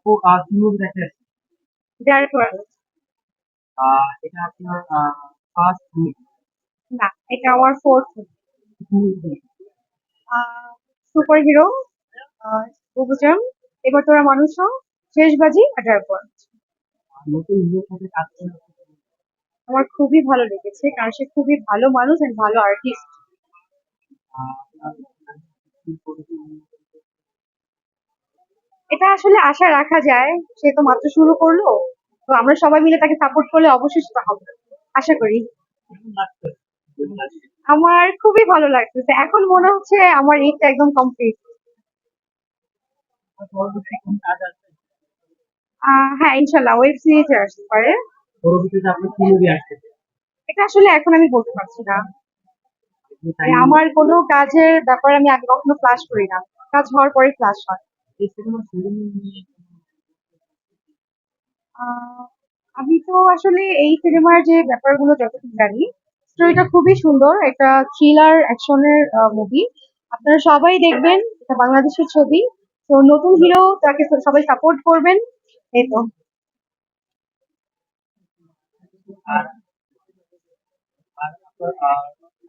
ও কি মুভি দেখেন? Dark world. এটা আপনার ফার্স্ট মুভি? না, এটা আমার ফোর্থ। মুভি সুপার হিরো, উপজাম, এবার তোরা মানুষ হ, শেষবাজি আর ডার্ক ওয়ার্ল্ড। নতুন হিরোর সাথে কাজ করে আমার খুবই ভালো লেগেছে কারণ সে খুবই ভালো মানুষ আর ভালো আর্টিস্ট। আপনার কি পরিচালনা এটা আসলে আশা রাখা যায়, সে তো মাত্র শুরু করলো, তো আমরা সবাই মিলে তাকে সাপোর্ট করলে অবশ্যই সেটা হবে, আশা করি। কেমন লাগছে? কেমন লাগছে? আমার খুবই ভালো লাগতেছে, এখন মনে হচ্ছে আমার ঈদটা একদম কমপ্লিট। আর পরবর্তী কোন কাজ আছে? হ্যাঁ, ইনশাল্লাহ ওয়েব সিরিজে আসতে পারে। পরবর্তীতে আপনার কি মুভি আসছে? এটা আসলে এখন আমি বলতে পারছি না। আপনি টাইম আমার কোনো কাজের ব্যাপারে আমি আগে কখনো ফ্লাশ করি না, কাজ হওয়ার পরে ফ্লাশ হয়। এই সিনেমার শুরু নিয়ে আহ, আমি তো আসলে এই সিনেমার যে ব্যাপারগুলো যতটুকু জানি, স্টোরিটা খুবই সুন্দর, একটা থ্রিলার অ্যাকশনের মুভি। আপনারা সবাই দেখবেন, এটা বাংলাদেশের ছবি, তো নতুন হিরো, তাকে সবাই সাপোর্ট করবেন, এই তো। আর আর আপনার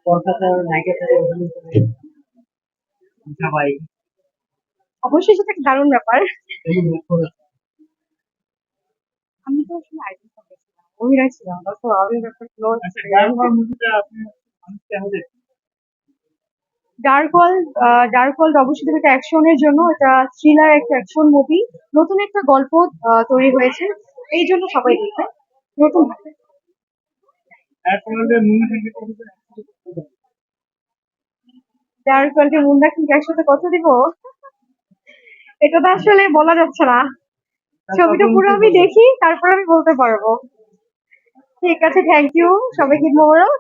কলকাতার নায়িকার সাথে অভিনয় করে সবাই অবশ্যই সেটা একটা দারুণ ব্যাপার। কেমন করেছে? আমি তো আসলে আইটি ছিলাম, অভিনয় ছিলাম না, তো আমি ব্যাপারগুলো আচ্ছা, গাড়োয়ার মুভিটা আপনি মানুষ কেন দেখছেন? Dark world. ডার্ক ওয়ার্ল্ড অবশ্যই একটা অ্যাকশনের জন্য, এটা থ্রিলার একটা অ্যাকশন মুভি, নতুন একটা গল্প তৈরি হয়েছে, এই জন্য সবাই দেখবে, নতুন ভাবে। তারপরে মুভি থেকে কতটা ডার্ক ওয়ার্ল্ডে মুন্ডা কি একসাথে কথা দিব, এটা তো আসলে বলা যাচ্ছে না, ছবিটা পুরো আমি দেখি তারপর আমি বলতে পারবো। ঠিক আছে, থ্যাংক ইউ, সবাইকে মোবারক।